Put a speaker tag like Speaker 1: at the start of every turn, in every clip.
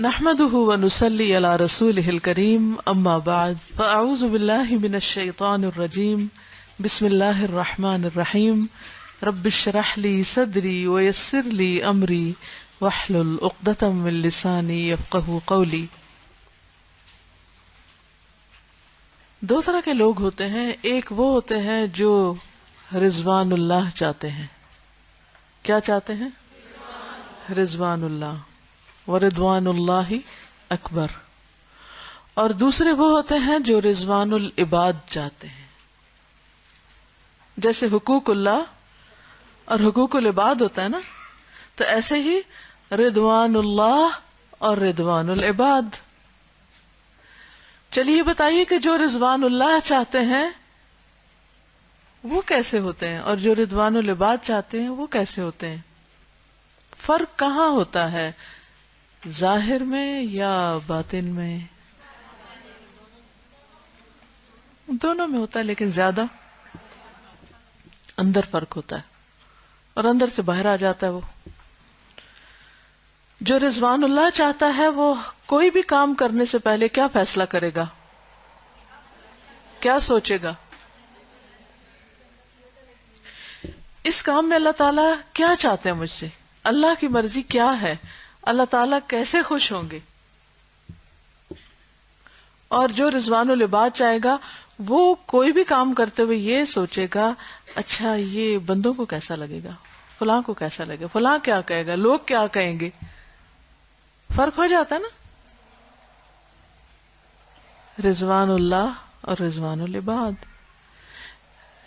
Speaker 1: نحمده ونصلي على رسوله الكريم اما بعد فاعوذ بالله من الشيطان الرجيم بسم الله الرحمن الرحيم رب اشرح لي صدري ويسر لي امري واحلل عقدة من لساني يفقهوا قولي۔ دو طرح کے لوگ ہوتے ہیں، ایک وہ ہوتے ہیں جو رضوان اللہ چاہتے ہیں۔ کیا چاہتے ہیں؟ رضوان اللہ، ورضوان اللہ اکبر۔ اور دوسرے وہ ہوتے ہیں جو رضوان العباد چاہتے ہیں، جیسے حقوق اللہ اور حقوق العباد ہوتا ہے نا، تو ایسے ہی رضوان اللہ اور رضوان العباد۔ چلیے بتائیے کہ جو رضوان اللہ چاہتے ہیں وہ کیسے ہوتے ہیں اور جو رضوان العباد چاہتے ہیں وہ کیسے ہوتے ہیں؟ فرق کہاں ہوتا ہے، ظاہر میں یا باطن میں؟ دونوں میں ہوتا ہے، لیکن زیادہ اندر فرق ہوتا ہے اور اندر سے باہر آ جاتا ہے۔ وہ جو رضوان اللہ چاہتا ہے وہ کوئی بھی کام کرنے سے پہلے کیا فیصلہ کرے گا، کیا سوچے گا؟ اس کام میں اللہ تعالیٰ کیا چاہتے ہیں مجھ سے، اللہ کی مرضی کیا ہے، اللہ تعالیٰ کیسے خوش ہوں گے؟ اور جو رضوان العباد چاہے گا وہ کوئی بھی کام کرتے ہوئے یہ سوچے گا اچھا یہ بندوں کو کیسا لگے گا، فلاں کو کیسا لگے گا، فلاں کیا کہے گا، لوگ کیا کہیں گے۔ فرق ہو جاتا ہے نا، رضوان اللہ اور رضوان العباد۔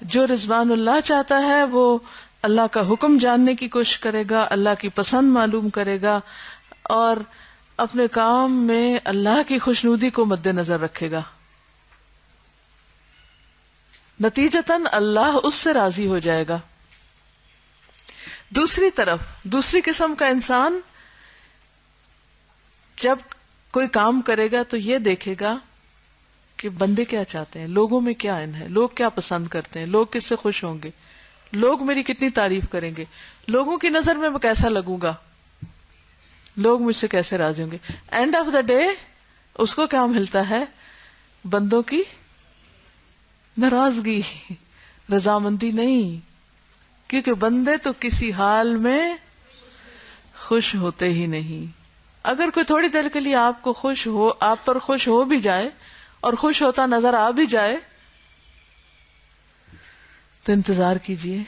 Speaker 1: جو رضوان اللہ چاہتا ہے وہ اللہ کا حکم جاننے کی کوشش کرے گا، اللہ کی پسند معلوم کرے گا اور اپنے کام میں اللہ کی خوشنودی کو مد نظر رکھے گا، نتیجتاً اللہ اس سے راضی ہو جائے گا۔ دوسری طرف دوسری قسم کا انسان جب کوئی کام کرے گا تو یہ دیکھے گا کہ بندے کیا چاہتے ہیں، لوگوں میں کیا ان ہے، لوگ کیا پسند کرتے ہیں، لوگ کس سے خوش ہوں گے، لوگ میری کتنی تعریف کریں گے، لوگوں کی نظر میں کیسا لگوں گا، لوگ مجھ سے کیسے راضی ہوں گے۔ اینڈ آف دا ڈے اس کو کیا ملتا ہے؟ بندوں کی ناراضگی، رضامندی نہیں، کیونکہ بندے تو کسی حال میں خوش ہوتے ہی نہیں۔ اگر کوئی تھوڑی دیر کے لیے آپ پر خوش ہو بھی جائے اور خوش ہوتا نظر آ بھی جائے تو انتظار کیجئے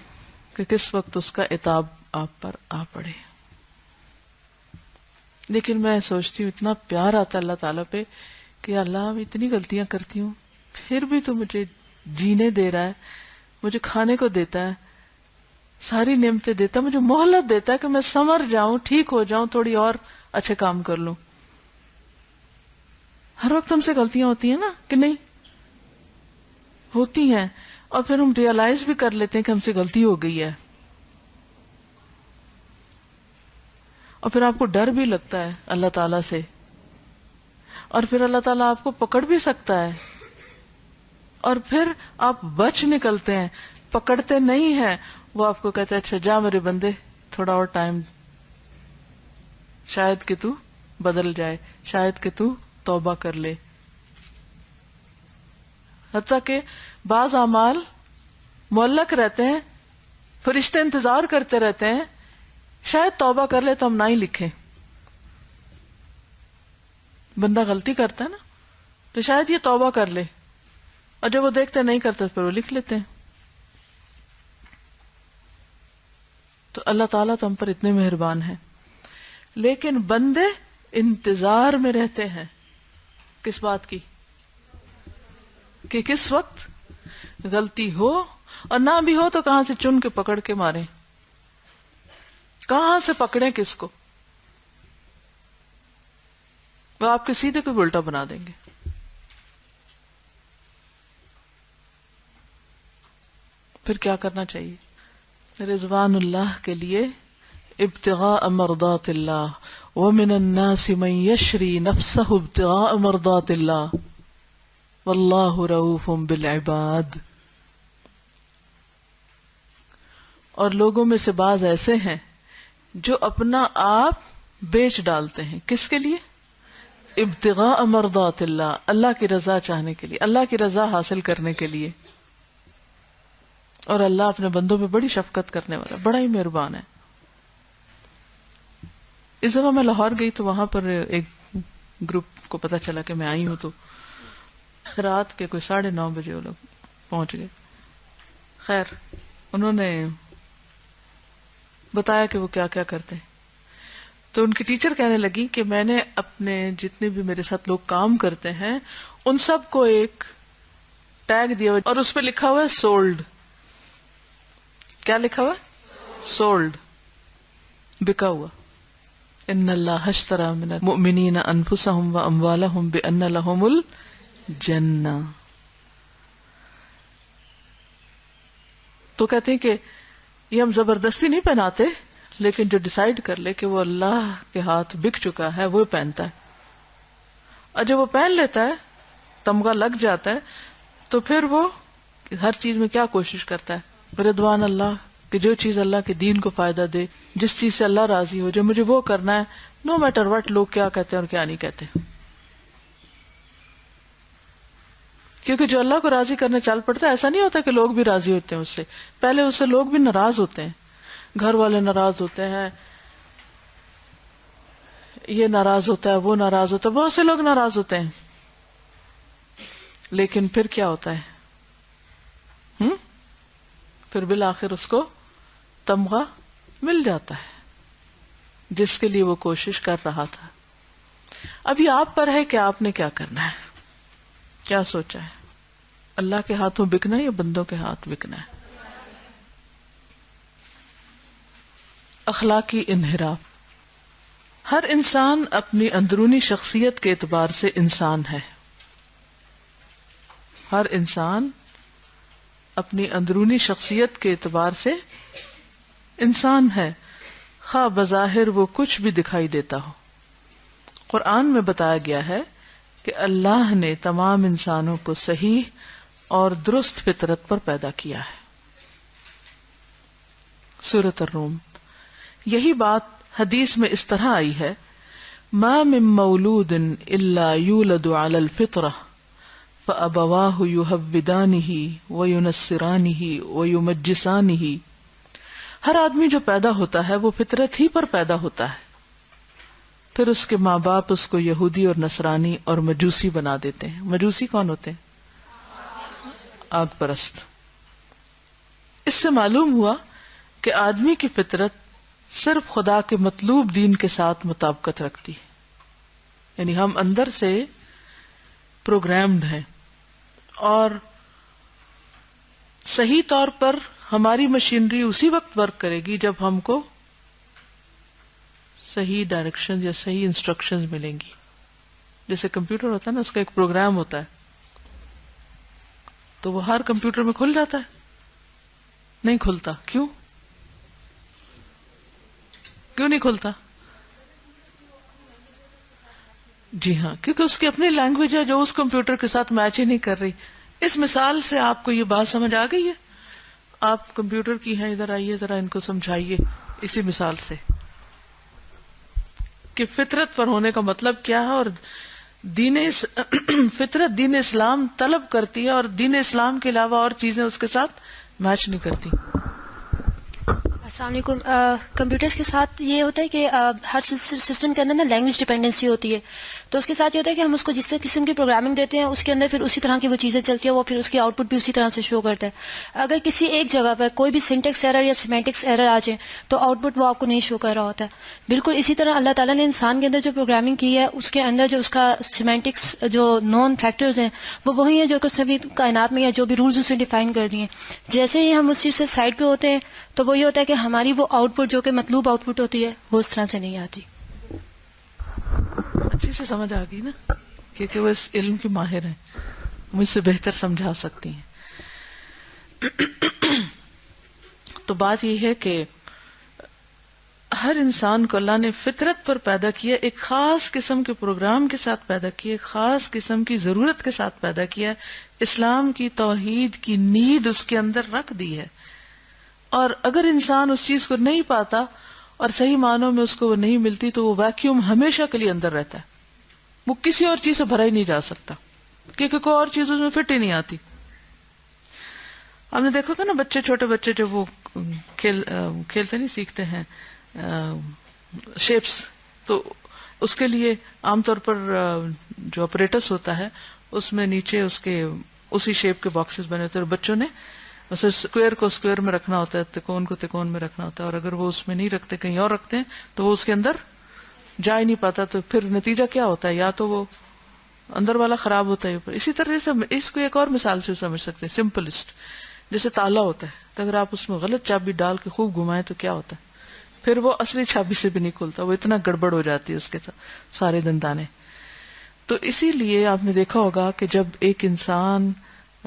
Speaker 1: کہ کس وقت اس کا عتاب آپ پر آ پڑے۔ لیکن میں سوچتی ہوں اتنا پیار آتا ہے اللہ تعالیٰ پہ کہ اللہ میں اتنی غلطیاں کرتی ہوں پھر بھی تو مجھے جینے دے رہا ہے، مجھے کھانے کو دیتا ہے، ساری نعمتیں دیتا ہے، مجھے مہلت دیتا ہے کہ میں سنور جاؤں، ٹھیک ہو جاؤں، تھوڑی اور اچھے کام کر لوں۔ ہر وقت ہم سے غلطیاں ہوتی ہیں نا کہ نہیں؟ ہوتی ہیں، اور پھر ہم ریئلائز بھی کر لیتے ہیں کہ ہم سے غلطی ہو گئی ہے، اور پھر آپ کو ڈر بھی لگتا ہے اللہ تعالیٰ سے، اور پھر اللہ تعالیٰ آپ کو پکڑ بھی سکتا ہے، اور پھر آپ بچ نکلتے ہیں، پکڑتے نہیں ہیں۔ وہ آپ کو کہتے ہیں اچھا جا میرے بندے تھوڑا اور ٹائم، شاید کہ تو بدل جائے، شاید کہ تو توبہ کر لے۔ حتیٰ کہ بعض اعمال معلق رہتے ہیں، فرشتے انتظار کرتے رہتے ہیں شاید توبہ کر لے تو ہم نہ ہی لکھیں۔ بندہ غلطی کرتا ہے نا تو شاید یہ توبہ کر لے، اور جب وہ دیکھتے نہیں کرتے پھر وہ لکھ لیتے ہیں۔ تو اللہ تعالیٰ تو ہم پر اتنے مہربان ہیں، لیکن بندے انتظار میں رہتے ہیں کس بات کی؟ کہ کس وقت غلطی ہو، اور نہ بھی ہو تو کہاں سے چن کے پکڑ کے ماریں، کہاں سے پکڑیں کس کو؟ وہ آپ کے سیدھے کوئی الٹا بنا دیں گے۔ پھر کیا کرنا چاہیے؟ رضوان اللہ کے لیے ابتغاء مرضات اللہ، ومن الناس من یشری نفسہ ابتغاء مرضات اللہ واللہ رؤوف بالعباد۔ اور لوگوں میں سے بعض ایسے ہیں جو اپنا آپ بیچ ڈالتے ہیں، کس کے لیے؟ ابتغاء مرضات اللہ، اللہ کی رضا چاہنے کے لیے، اللہ کی رضا حاصل کرنے کے لیے. اور اللہ اپنے بندوں پہ بڑی شفقت کرنے والا، بڑا ہی مہربان ہے. اس دفعہ میں لاہور گئی تو وہاں پر ایک گروپ کو پتا چلا کہ میں آئی ہوں، تو رات کے کوئی 9:30 بجے وہ لوگ پہنچ گئے. خیر انہوں نے بتایا کہ وہ کیا کیا کرتے ہیں. تو ان کی ٹیچر کہنے لگی کہ میں نے اپنے جتنے بھی میرے ساتھ لوگ کام کرتے ہیں ان سب کو ایک ٹیگ دیا ہوا اور اس پہ لکھا ہوا ہے سولڈ. کیا لکھا ہوا ہے؟ سولڈ، بکا ہوا. ان اللہ اشتری من المؤمنین انفسهم واموالهم بان لهم الجنہ. تو کہتے ہیں کہ یہ ہم زبردستی نہیں پہناتے، لیکن جو ڈیسائیڈ کر لے کہ وہ اللہ کے ہاتھ بک چکا ہے وہ پہنتا ہے. اور جب وہ پہن لیتا ہے، تمغہ لگ جاتا ہے، تو پھر وہ ہر چیز میں کیا کوشش کرتا ہے؟ رضوان اللہ، کہ جو چیز اللہ کے دین کو فائدہ دے، جس چیز سے اللہ راضی ہو، جو مجھے وہ کرنا ہے، نو میٹر وٹ لوگ کیا کہتے ہیں اور کیا نہیں کہتے. کیونکہ جو اللہ کو راضی کرنے چل پڑتا ہے، ایسا نہیں ہوتا کہ لوگ بھی راضی ہوتے ہیں اس سے، پہلے اس سے لوگ بھی ناراض ہوتے ہیں. گھر والے ناراض ہوتے ہیں، یہ ناراض ہوتا ہے، وہ ناراض ہوتا ہے، بہت سے لوگ ناراض ہوتے ہیں. لیکن پھر کیا ہوتا ہے؟ پھر بالآخر اس کو تمغہ مل جاتا ہے جس کے لیے وہ کوشش کر رہا تھا. ابھی آپ پر ہے کہ آپ نے کیا کرنا ہے، کیا سوچا ہے؟ اللہ کے ہاتھوں بکنا ہے یا بندوں کے ہاتھ بکنا ہے؟ اخلاقی انحراف. ہر انسان اپنی اندرونی شخصیت کے اعتبار سے انسان ہے. ہر انسان اپنی اندرونی شخصیت کے اعتبار سے انسان ہے، خواہ بظاہر وہ کچھ بھی دکھائی دیتا ہو. قرآن میں بتایا گیا ہے کہ اللہ نے تمام انسانوں کو صحیح اور درست فطرت پر پیدا کیا ہے. سورۃ الروم. یہی بات حدیث میں اس طرح آئی ہے، ما من مولود الا یولد علی الفطرہ فابواہ یہودانہ وینصرانہ ویمجسانہ. ہر آدمی جو پیدا ہوتا ہے وہ فطرت ہی پر پیدا ہوتا ہے، پھر اس کے ماں باپ اس کو یہودی اور نصرانی اور مجوسی بنا دیتے ہیں. مجوسی کون ہوتے ہیں؟ آگ پرست. اس سے معلوم ہوا کہ آدمی کی فطرت صرف خدا کے مطلوب دین کے ساتھ مطابقت رکھتی ہے. یعنی ہم اندر سے پروگرامڈ ہیں، اور صحیح طور پر ہماری مشینری اسی وقت ورک کرے گی جب ہم کو صحیح ڈائریکشن یا صحیح انسٹرکشنز ملیں گی. جیسے کمپیوٹر ہوتا ہے نا، اس کا ایک پروگرام ہوتا ہے، تو وہ ہر کمپیوٹر میں کھل جاتا ہے؟ نہیں کھلتا. کیوں نہیں کھلتا؟ جی ہاں، کیونکہ اس کی اپنی لینگویج ہے جو اس کمپیوٹر کے ساتھ میچ ہی نہیں کر رہی. اس مثال سے آپ کو یہ بات سمجھ آ گئی ہے؟ آپ کمپیوٹر کی ہیں، ادھر آئیے ذرا ان کو سمجھائیے اسی مثال سے کہ فطرت پر ہونے کا مطلب کیا ہے، اور فطرت دین اسلام طلب کرتی ہے، اور دین اسلام کے علاوہ اور چیزیں اس کے ساتھ میچ نہیں کرتی.
Speaker 2: السلام علیکم. کمپیوٹرز کے ساتھ یہ ہوتا ہے کہ ہر سسٹم کے اندر نا لینگویج ڈپینڈنسی ہوتی ہے، تو اس کے ساتھ یہ ہوتا ہے کہ ہم اس کو جس قسم کی پروگرامنگ دیتے ہیں اس کے اندر پھر اسی طرح کی وہ چیزیں چلتی ہیں، وہ پھر اس کی آؤٹ پٹ بھی اسی طرح سے شو کرتا ہے. اگر کسی ایک جگہ پر کوئی بھی سنٹیکس ایرر یا سیمینٹکس ایرر آ جائے تو آؤٹ پٹ وہ آپ کو نہیں شو کر رہا ہوتا ہے. بالکل اسی طرح اللہ تعالیٰ نے انسان کے اندر جو پروگرامنگ کی ہے اس کے اندر جو اس کا سیمینٹکس جو نون فیکٹرز ہیں وہ وہی ہیں جو کہ سبھی کائنات میں یا جو بھی رولز اسے ڈیفائن کر دیے ہیں. جیسے ہی ہم اس چیز سے سائڈ پہ ہوتے ہیں تو وہ یہ ہوتا ہے کہ ہماری وہ آؤٹ پٹ جو کہ مطلوب آؤٹ پٹ ہوتی ہے وہ اس طرح سے نہیں آتی.
Speaker 1: اچھے سے سمجھ آ گئی نا، کیونکہ وہ اس علم کی ماہر ہیں، مجھ سے بہتر سمجھا سکتی ہیں. تو بات یہ ہے کہ ہر انسان کو اللہ نے فطرت پر پیدا کیا، ایک خاص قسم کے پروگرام کے ساتھ پیدا کیا، ایک خاص قسم کی ضرورت کے ساتھ پیدا کیا. اسلام کی توحید کی نیڈ اس کے اندر رکھ دی ہے، اور اگر انسان اس چیز کو نہیں پاتا اور صحیح معنوں میں اس کو وہ نہیں ملتی تو وہ ویکیوم ہمیشہ کے لیے اندر رہتا ہے. وہ کسی اور چیز سے بھرا ہی نہیں جا سکتا، کیونکہ کوئی اور چیز اس میں فٹ ہی نہیں آتی. آپ نے دیکھا کہ نا بچے، چھوٹے بچے جب وہ کھیلتے نہیں سیکھتے ہیں شیپس، تو اس کے لیے عام طور پر جو آپریٹس ہوتا ہے اس میں نیچے اس کے اسی شیپ کے باکسز بنے ہوتے ہیں، اور بچوں نے اسے اسکوئر کو اسکوئر میں رکھنا ہوتا ہے، تکون کو تکون میں رکھنا ہوتا ہے، اور اگر وہ اس میں نہیں رکھتے کہیں اور رکھتے ہیں تو وہ اس کے اندر جا ہی نہیں پاتا. تو پھر نتیجہ کیا ہوتا ہے؟ یا تو وہ اندر والا خراب ہوتا ہے. اسی طرح سے اس کو ایک اور مثال سے سمجھ سکتے ہیں، سمپلسٹ. جیسے تالا ہوتا ہے، تو اگر آپ اس میں غلط چابی ڈال کے خوب گھمائیں تو کیا ہوتا ہے؟ پھر وہ اصلی چابی سے بھی نہیں کھلتا، وہ اتنا گڑبڑ ہو جاتی ہے اس کے سارے دندانے. تو اسی لیے آپ نے دیکھا ہوگا کہ جب ایک انسان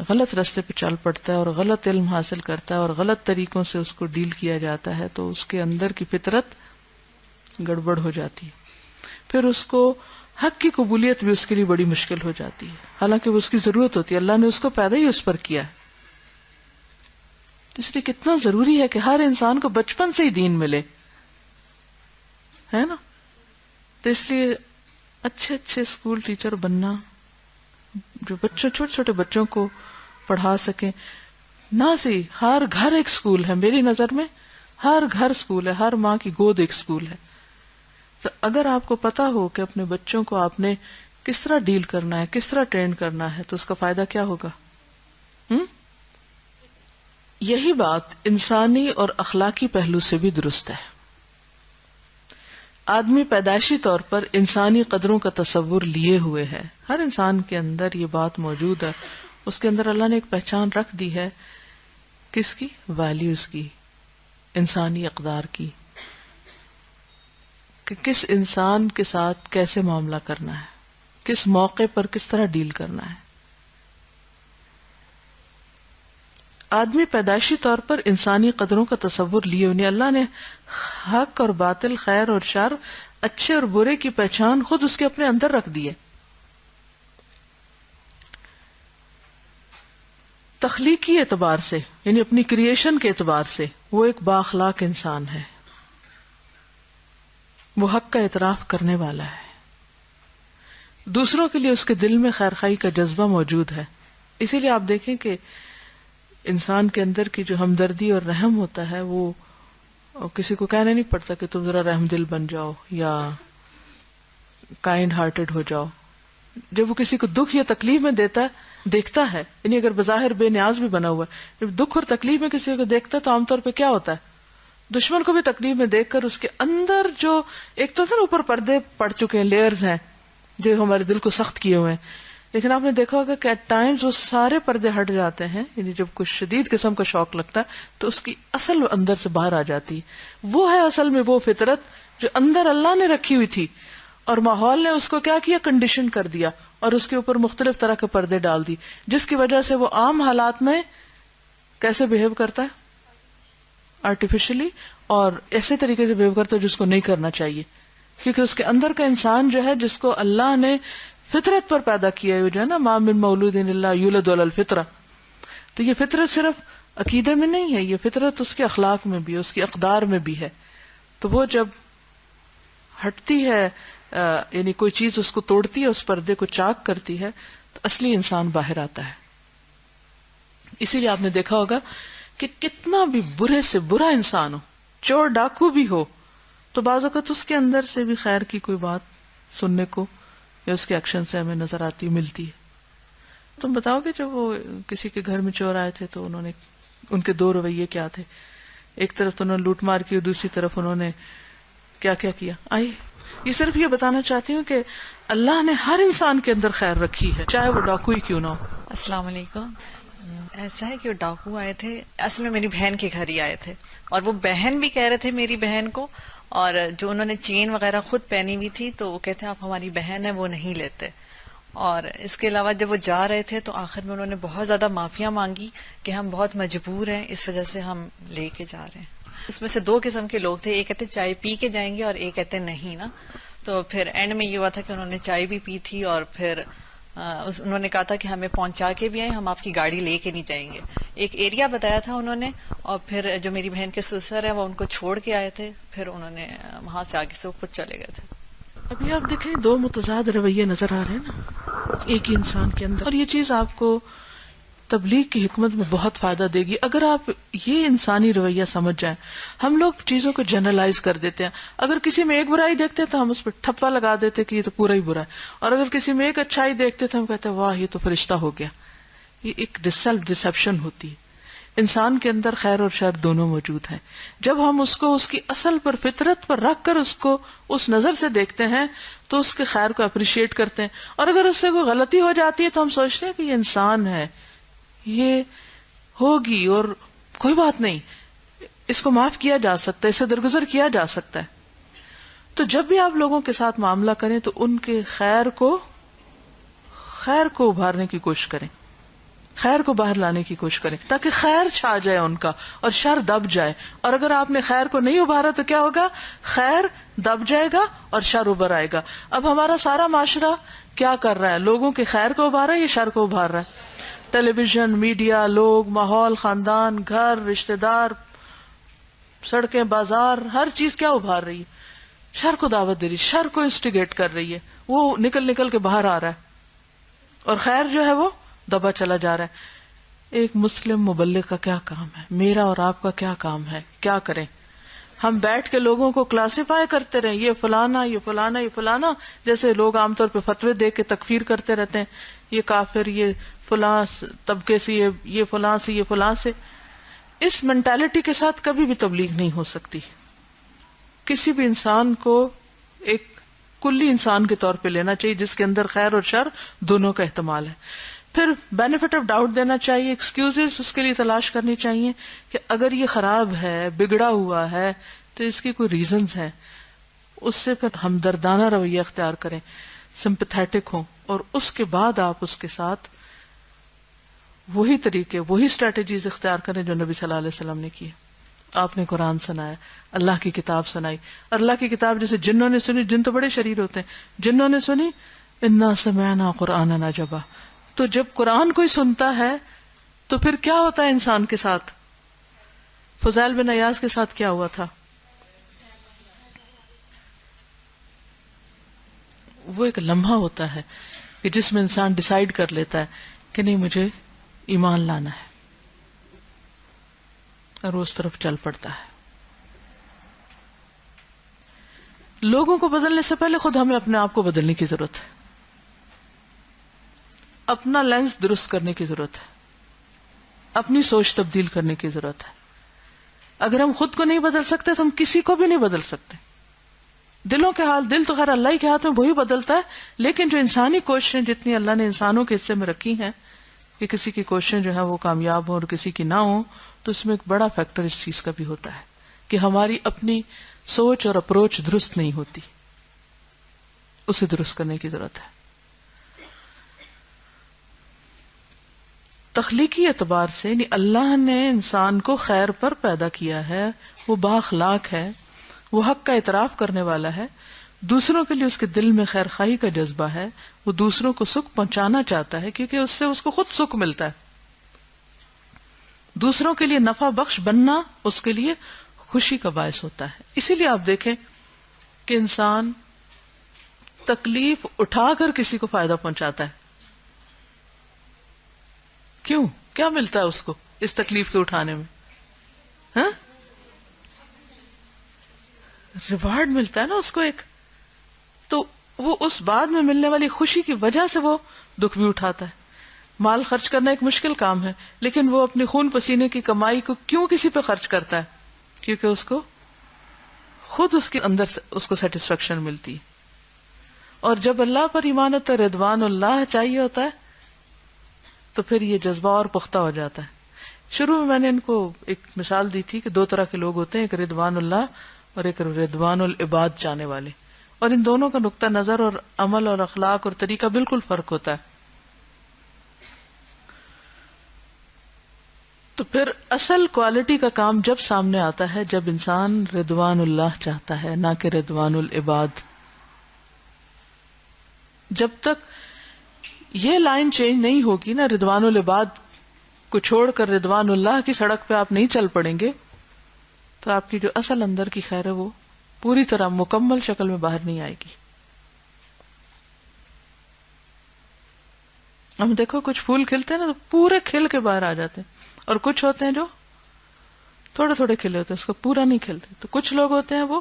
Speaker 1: غلط راستے پہ چل پڑتا ہے اور غلط علم حاصل کرتا ہے اور غلط طریقوں سے اس کو ڈیل کیا جاتا ہے تو اس کے اندر کی فطرت گڑبڑ ہو جاتی ہے. پھر اس کو حق کی قبولیت بھی اس کے لیے بڑی مشکل ہو جاتی ہے، حالانکہ وہ اس کی ضرورت ہوتی ہے، اللہ نے اس کو پیدا ہی اس پر کیا ہے. اس لیے کتنا ضروری ہے کہ ہر انسان کو بچپن سے ہی دین ملے، ہے نا. تو اس لیے اچھے اچھے اسکول ٹیچر بننا جو بچوں، چھوٹے چھوٹے بچوں کو پڑھا سکیں. نہ سی ہر گھر ایک اسکول ہے، میری نظر میں ہر گھر اسکول ہے، ہر ماں کی گود ایک اسکول ہے. تو اگر آپ کو پتا ہو کہ اپنے بچوں کو آپ نے کس طرح ڈیل کرنا ہے، کس طرح ٹرین کرنا ہے، تو اس کا فائدہ کیا ہوگا؟ یہی بات انسانی اور اخلاقی پہلو سے بھی درست ہے. آدمی پیدائشی طور پر انسانی قدروں کا تصور لیے ہوئے ہے، ہر انسان کے اندر یہ بات موجود ہے. اس کے اندر اللہ نے ایک پہچان رکھ دی ہے، کس کی؟ ویلیوز کی، انسانی اقدار کی، کہ کس انسان کے ساتھ کیسے معاملہ کرنا ہے، کس موقع پر کس طرح ڈیل کرنا ہے. آدمی پیدائشی طور پر انسانی قدروں کا تصور لیے انہیں اللہ نے حق اور باطل، خیر اور شر، اچھے اور برے کی پہچان خود اس کے اپنے اندر رکھ دی ہے. تخلیقی اعتبار سے، یعنی اپنی کریشن کے اعتبار سے وہ ایک بااخلاق انسان ہے، وہ حق کا اعتراف کرنے والا ہے. دوسروں کے لیے اس کے دل میں خیرخواہی کا جذبہ موجود ہے. اسی لیے آپ دیکھیں کہ انسان کے اندر کی جو ہمدردی اور رحم ہوتا ہے وہ کسی کو کہنا نہیں پڑتا کہ تم ذرا رحم دل بن جاؤ یا کائنڈ ہارٹڈ ہو جاؤ. جب وہ کسی کو دکھ یا تکلیف میں دیکھتا ہے، یعنی اگر بظاہر بے نیاز بھی بنا ہوا ہے، جب دکھ اور تکلیف میں کسی کو دیکھتا ہے تو عام طور پہ کیا ہوتا ہے؟ دشمن کو بھی تکلیف میں دیکھ کر اس کے اندر جو ایک تو اوپر پردے پڑ چکے ہیں، لیئرز ہیں جو ہمارے دل کو سخت کیے ہوئے ہیں، لیکن آپ نے دیکھا ہوگا کہ ایٹ ٹائمز وہ سارے پردے ہٹ جاتے ہیں. یعنی جب کچھ شدید قسم کا شوق لگتا ہے تو اس کی اصل اندر سے باہر آ جاتی ہے. وہ ہے اصل میں وہ فطرت جو اندر اللہ نے رکھی ہوئی تھی، اور ماحول نے اس کو کیا کیا؟ کنڈیشن کر دیا اور اس کے اوپر مختلف طرح کے پردے ڈال دی، جس کی وجہ سے وہ عام حالات میں کیسے بہیو کرتا ہے؟ آرٹیفیشلی، اور ایسے طریقے سے بہیو کرتا ہے جس کو نہیں کرنا چاہیے، کیونکہ اس کے اندر کا انسان جو ہے، جس کو اللہ نے فطرت پر پیدا کیا ہے، جو ہے نا ما من مولود الا یولد علی الفطرہ، تو یہ فطرت صرف عقیدے میں نہیں ہے، یہ فطرت اس کے اخلاق میں بھی ہے، اس کی اقدار میں بھی ہے. تو وہ جب ہٹتی ہے، یعنی کوئی چیز اس کو توڑتی ہے، اس پردے کو چاک کرتی ہے، تو اصلی انسان باہر آتا ہے. اسی لیے آپ نے دیکھا ہوگا کہ کتنا بھی برے سے برا انسان ہو، چور ڈاکو بھی ہو، تو بعض اوقات اس کے اندر سے بھی خیر کی کوئی بات سننے کو یا اس کے ایکشن سے ہمیں نظر آتی ملتی ہے. تم بتاؤ کہ جب وہ کسی کے گھر میں چور آئے تھے تو انہوں نے، ان کے دو رویے کیا تھے؟ ایک طرف تو انہوں نے لوٹ مار کی اور دوسری طرف انہوں نے کیا کیا کیا. آئی یہ صرف یہ بتانا چاہتی ہوں کہ اللہ نے ہر انسان کے اندر خیر رکھی ہے، چاہے وہ ڈاکو ہی کیوں نہ ہو.
Speaker 3: السلام علیکم. ایسا ہے کہ وہ ڈاکو آئے تھے، اصل میں میری بہن کے گھر ہی آئے تھے، اور وہ بہن بھی کہہ رہے تھے میری بہن کو، اور جو انہوں نے چین وغیرہ خود پہنی ہوئی تھی تو وہ کہتے ہیں آپ ہماری بہن ہے، وہ نہیں لیتے. اور اس کے علاوہ جب وہ جا رہے تھے تو آخر میں انہوں نے بہت زیادہ معافیاں مانگی کہ ہم بہت مجبور ہیں، اس وجہ سے ہم لے کے جا رہے ہیں. اس میں سے دو قسم کے لوگ تھے، ایک کہتے چائے پی کے جائیں گے اور ایک کہتے نہیں نا. تو پھر اینڈ میں یہ ہوا تھا کہ انہوں نے چائے بھی پی تھی، اور پھر انہوں نے کہا تھا کہ ہمیں پہنچا کے بھی آئیں، ہم آپ کی گاڑی لے کے نہیں جائیں گے. ایک ایریا بتایا تھا انہوں نے، اور پھر جو میری بہن کے سسر ہیں وہ ان کو چھوڑ کے آئے تھے، پھر انہوں نے وہاں سے آگے سے وہ خود چلے گئے تھے.
Speaker 1: ابھی آپ دیکھیں دو متضاد رویے نظر آ رہے ہیں نا ایک ہی انسان کے اندر، اور یہ چیز آپ کو تبلیغ کی حکمت میں بہت فائدہ دے گی اگر آپ یہ انسانی رویہ سمجھ جائیں. ہم لوگ چیزوں کو جنرلائز کر دیتے ہیں، اگر کسی میں ایک برائی دیکھتے ہیں تو ہم اس پہ ٹھپا لگا دیتے کہ یہ تو پورا ہی برا ہے، اور اگر کسی میں ایک اچھائی دیکھتے تو ہم کہتے ہیں واہ یہ تو فرشتہ ہو گیا. یہ ایک سیلف ڈسپشن ہوتی ہے. انسان کے اندر خیر اور شر دونوں موجود ہیں. جب ہم اس کو اس کی اصل پر فطرت پر رکھ کر اس کو اس نظر سے دیکھتے ہیں تو اس کے خیر کو اپریشیٹ کرتے ہیں، اور اگر اس سے کوئی غلطی ہو جاتی ہے تو ہم سوچتے ہیں کہ یہ انسان ہے، یہ ہوگی اور کوئی بات نہیں، اس کو معاف کیا جا سکتا ہے، اس سے درگزر کیا جا سکتا ہے. تو جب بھی آپ لوگوں کے ساتھ معاملہ کریں تو ان کے خیر کو ابھارنے کی کوشش کریں، خیر کو باہر لانے کی کوشش کریں تاکہ خیر چھا جائے ان کا اور شر دب جائے. اور اگر آپ نے خیر کو نہیں ابھارا تو کیا ہوگا؟ خیر دب جائے گا اور شر ابھر آئے گا. اب ہمارا سارا معاشرہ کیا کر رہا ہے؟ لوگوں کے خیر کو ابھار رہا ہے یا شر کو ابھار رہا ہے؟ ٹیلی ویژن، میڈیا، لوگ، ماحول، خاندان، گھر، رشتہ دار، سڑکیں، بازار، ہر چیز کیا ابھار رہی ہے؟ شر کو دعوت دے رہی ہے، شر کو انسٹیگیٹ کر رہی ہے. وہ نکل نکل کے باہر آ رہا ہے اور خیر جو ہے وہ دبا چلا جا رہا ہے. ایک مسلم مبلغ کا کیا کام ہے؟ میرا اور آپ کا کیا کام ہے؟ کیا کریں؟ ہم بیٹھ کے لوگوں کو کلاسیفائی کرتے رہیں، یہ فلانا، یہ فلانا، یہ فلانا، جیسے لوگ عام طور پہ فتوے دے کے تکفیر کرتے رہتے ہیں، یہ کافر، یہ فلاں طبقے سے، یہ فلاں سے، یہ فلاں سے. اس مینٹالٹی کے ساتھ کبھی بھی تبلیغ نہیں ہو سکتی. کسی بھی انسان کو ایک کلی انسان کے طور پہ لینا چاہیے جس کے اندر خیر اور شر دونوں کا احتمال ہے. پھر بینیفٹ آف ڈاؤٹ دینا چاہیے، ایکسکیوزز اس کے لیے تلاش کرنی چاہیے کہ اگر یہ خراب ہے، بگڑا ہوا ہے تو اس کی کوئی ریزنز ہیں. اس سے پھر ہمدردانہ رویہ اختیار کریں، سمپیتھیٹک ہوں، اور اس کے بعد آپ اس کے ساتھ وہی طریقے، وہی اسٹریٹجیز اختیار کریں جو نبی صلی اللہ علیہ وسلم نے کیے. آپ نے قرآن سنایا، اللہ کی کتاب سنائی. اللہ کی کتاب جیسے جنوں نے سنی، جن تو بڑے شریر ہوتے ہیں، جنوں نے سنی انا سمعنا قرآنا عجبا. تو جب قرآن کوئی سنتا ہے تو پھر کیا ہوتا ہے انسان کے ساتھ؟ فضیل بن عیاض کے ساتھ کیا ہوا تھا؟ وہ ایک لمحہ ہوتا ہے کہ جس میں انسان ڈیسائیڈ کر لیتا ہے کہ نہیں مجھے ایمان لانا ہے، اور وہ اس طرف چل پڑتا ہے. لوگوں کو بدلنے سے پہلے خود ہمیں اپنے آپ کو بدلنے کی ضرورت ہے، اپنا لینس درست کرنے کی ضرورت ہے، اپنی سوچ تبدیل کرنے کی ضرورت ہے. اگر ہم خود کو نہیں بدل سکتے تو ہم کسی کو بھی نہیں بدل سکتے. دلوں کے حال، دل تو خیر اللہ ہی کے ہاتھ میں، وہی بدلتا ہے، لیکن جو انسانی کوششیں جتنی اللہ نے انسانوں کے حصے میں رکھی ہیں کہ کسی کی کوششیں جو ہے وہ کامیاب ہوں اور کسی کی نہ ہوں، تو اس میں ایک بڑا فیکٹر اس چیز کا بھی ہوتا ہے کہ ہماری اپنی سوچ اور اپروچ درست نہیں ہوتی. اسے درست کرنے کی ضرورت ہے. تخلیقی اعتبار سے یعنی اللہ نے انسان کو خیر پر پیدا کیا ہے، وہ بااخلاق ہے، وہ حق کا اعتراف کرنے والا ہے، دوسروں کے لیے اس کے دل میں خیر خواہی کا جذبہ ہے، وہ دوسروں کو سکھ پہنچانا چاہتا ہے کیونکہ اس سے اس کو خود سکھ ملتا ہے. دوسروں کے لیے نفع بخش بننا اس کے لیے خوشی کا باعث ہوتا ہے. اسی لیے آپ دیکھیں کہ انسان تکلیف اٹھا کر کسی کو فائدہ پہنچاتا ہے. کیوں؟ کیا ملتا ہے اس کو اس تکلیف کے اٹھانے میں؟ ہاں، ریوارڈ ملتا ہے نا اس کو ایک. تو وہ اس بعد میں ملنے والی خوشی کی وجہ سے وہ دکھ بھی اٹھاتا ہے. مال خرچ کرنا ایک مشکل کام ہے، لیکن وہ اپنے خون پسینے کی کمائی کو کیوں کسی پہ خرچ کرتا ہے؟ کیونکہ اس کو خود اس کے اندر سے اس کو سیٹسفیکشن ملتی. اور جب اللہ پر ایمان ہوتا ہے، رضوان اللہ چاہیے ہوتا ہے، تو پھر یہ جذبہ اور پختہ ہو جاتا ہے. شروع میں میں نے ان کو ایک مثال دی تھی کہ دو طرح کے لوگ ہوتے ہیں، ایک رضوان اللہ اور ایک رضوان العباد چاہنے والے، اور ان دونوں کا نقطہ نظر اور عمل اور اخلاق اور طریقہ بالکل فرق ہوتا ہے. تو پھر اصل کوالٹی کا کام جب سامنے آتا ہے جب انسان رضوان اللہ چاہتا ہے، نہ کہ رضوان العباد. جب تک یہ لائن چینج نہیں ہوگی نا، رضوان العباد کو چھوڑ کر رضوان اللہ کی سڑک پہ آپ نہیں چل پڑیں گے، تو آپ کی جو اصل اندر کی خیر ہے وہ پوری طرح مکمل شکل میں باہر نہیں آئے گی. ہم دیکھو کچھ پھول کھلتے ہیں نا تو پورے کھل کے باہر آ جاتے ہیں، اور کچھ ہوتے ہیں جو تھوڑے تھوڑے کھلے ہوتے ہیں، اس کو پورا نہیں کھلتے. تو کچھ لوگ ہوتے ہیں وہ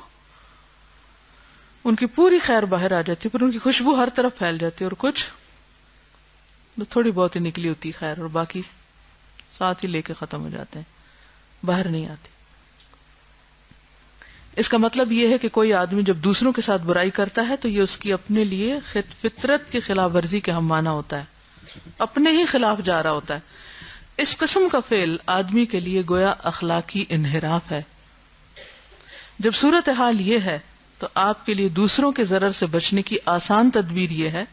Speaker 1: ان کی پوری خیر باہر آ جاتی ہے، پھر ان کی خوشبو ہر طرف پھیل جاتی ہے، اور کچھ تھوڑی بہت ہی نکلی ہوتی خیر، اور باقی ساتھ ہی لے کے ختم ہو جاتے ہیں، باہر نہیں آتی. اس کا مطلب یہ ہے کہ کوئی آدمی جب دوسروں کے ساتھ برائی کرتا ہے تو یہ اس کی اپنے لیے فطرت کی خلاف ورزی کے ہم معنی ہوتا ہے، اپنے ہی خلاف جا رہا ہوتا ہے. اس قسم کا فعل آدمی کے لیے گویا اخلاقی انحراف ہے. جب صورتحال یہ ہے تو آپ کے لیے دوسروں کے ضرر سے بچنے کی آسان تدبیر یہ ہے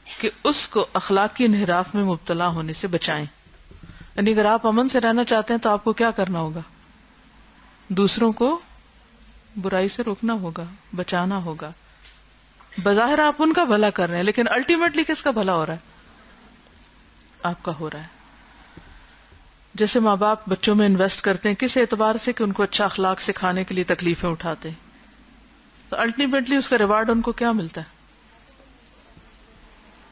Speaker 1: کہ اس کو اخلاقی انحراف میں مبتلا ہونے سے بچائیں. یعنی اگر آپ امن سے رہنا چاہتے ہیں تو آپ کو کیا کرنا ہوگا؟ دوسروں کو برائی سے روکنا ہوگا، بچانا ہوگا. بظاہر آپ ان کا بھلا کر رہے ہیں، لیکن الٹیمیٹلی کس کا بھلا ہو رہا ہے؟ آپ کا ہو رہا ہے. جیسے ماں باپ بچوں میں انویسٹ کرتے ہیں کس اعتبار سے کہ ان کو اچھا اخلاق سکھانے کے لیے تکلیفیں اٹھاتے ہیں، تو الٹیمیٹلی اس کا ریوارڈ ان کو کیا ملتا ہے؟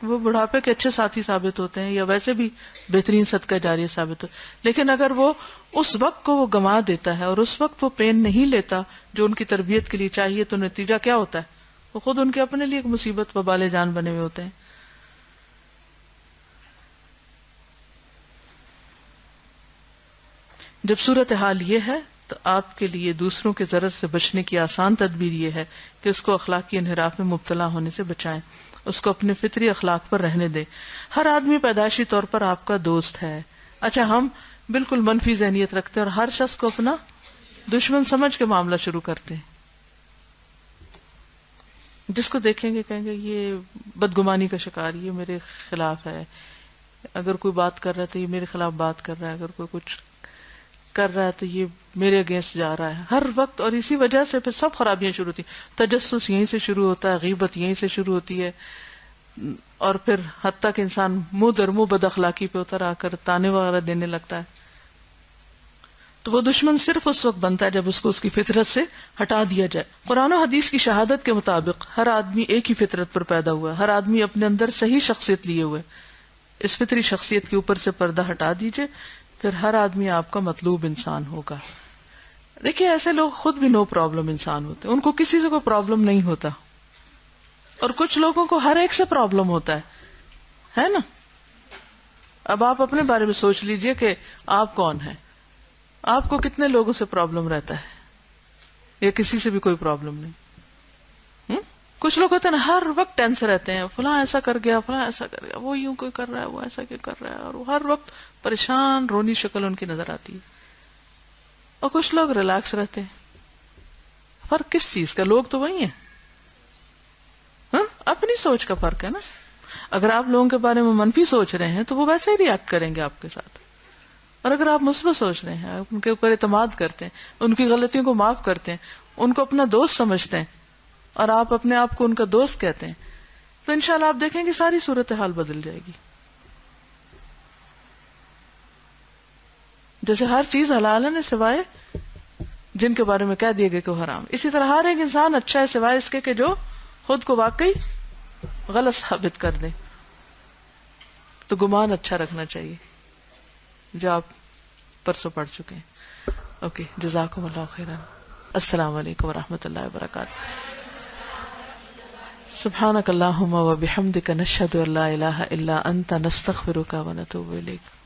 Speaker 1: وہ بڑھاپے کے اچھے ساتھی ثابت ہوتے ہیں، یا ویسے بھی بہترین صدقہ جاریہ ثابت ہو. لیکن اگر وہ اس وقت کو وہ گنوا دیتا ہے اور اس وقت وہ پین نہیں لیتا جو ان کی تربیت کے لیے چاہیے، تو نتیجہ کیا ہوتا ہے؟ وہ خود ان کے اپنے لیے ایک مصیبت وبال جان بنے ہوئے ہوتے ہیں. جب صورتحال یہ ہے تو آپ کے لیے دوسروں کے ضرر سے بچنے کی آسان تدبیر یہ ہے کہ اس کو اخلاقی انحراف میں مبتلا ہونے سے بچائیں، اس کو اپنے فطری اخلاق پر رہنے دیں. ہر آدمی پیدائشی طور پر آپ کا دوست ہے. اچھا، ہم بالکل منفی ذہنیت رکھتے ہیں اور ہر شخص کو اپنا دشمن سمجھ کے معاملہ شروع کرتے ہیں. جس کو دیکھیں گے کہیں گے یہ بدگمانی کا شکار، یہ میرے خلاف ہے. اگر کوئی بات کر رہا ہے تو یہ میرے خلاف بات کر رہا ہے، اگر کوئی کچھ کر رہا ہے تو یہ میرے اگینسٹ جا رہا ہے ہر وقت. اور اسی وجہ سے پھر سب خرابیاں شروع ہوتی ہیں. تجسس یہیں سے شروع ہوتا ہے، غیبت یہیں سے شروع ہوتی ہے، اور پھر حتیٰ کہ انسان منہ در منہ بد اخلاقی پہ اتر آ کر تانے وغیرہ دینے لگتا ہے. تو وہ دشمن صرف اس وقت بنتا ہے جب اس کو اس کی فطرت سے ہٹا دیا جائے. قرآن و حدیث کی شہادت کے مطابق ہر آدمی ایک ہی فطرت پر پیدا ہوا ہے، ہر آدمی اپنے اندر صحیح شخصیت لیے ہوئے. اس فطری شخصیت کے اوپر سے پردہ ہٹا دیجئے، پھر ہر آدمی آپ کا مطلوب انسان ہوگا. دیکھیے ایسے لوگ خود بھی نو پرابلم انسان ہوتے ہیں، ان کو کسی سے کوئی پرابلم نہیں ہوتا، اور کچھ لوگوں کو ہر ایک سے پرابلم ہوتا ہے نا. اب آپ اپنے بارے میں سوچ لیجئے کہ آپ کون ہیں، آپ کو کتنے لوگوں سے پرابلم رہتا ہے، یا کسی سے بھی کوئی پرابلم نہیں. کچھ لوگ ہوتے ہیں نا ہر وقت ٹینس رہتے ہیں، فلاں ایسا کر گیا، فلاں ایسا کر گیا، وہ یوں کوئی کر رہا ہے، وہ ایسا کیوں کر رہا ہے، اور وہ ہر وقت پریشان رونی شکل ان کی نظر آتی ہے. اور کچھ لوگ ریلیکس رہتے ہیں. فرق کس چیز کا؟ لوگ تو وہی ہیں، اپنی سوچ کا فرق ہے نا. اگر آپ لوگوں کے بارے میں منفی سوچ رہے ہیں تو وہ ویسے ہی ریئیکٹ کریں گے آپ کے ساتھ، اور اگر آپ مثبت سوچ رہے ہیں، ان کے اوپر اعتماد کرتے ہیں، ان کی غلطیوں کو معاف کرتے ہیں، ان کو اپنا دوست سمجھتے ہیں، اور آپ اپنے آپ کو ان کا دوست کہتے ہیں، تو انشاءاللہ آپ دیکھیں گے ساری صورتحال بدل جائے گی. جیسے ہر چیز حلال ہے سوائے جن کے بارے میں کہہ دیے گئے کہ حرام، اسی طرح ہر ایک انسان اچھا ہے سوائے اس کے کہ جو خود کو واقعی غلط ثابت کر دے. تو گمان اچھا رکھنا چاہیے جو آپ پرسوں پڑھ چکے ہیں. اوکے، جزاکم اللہ خیرا. السلام علیکم ورحمۃ اللہ وبرکاتہ. سبحانک اللہم وبحمدک، نشہد ان لا الہ الا انت، نستغفرک ونتوب الیک.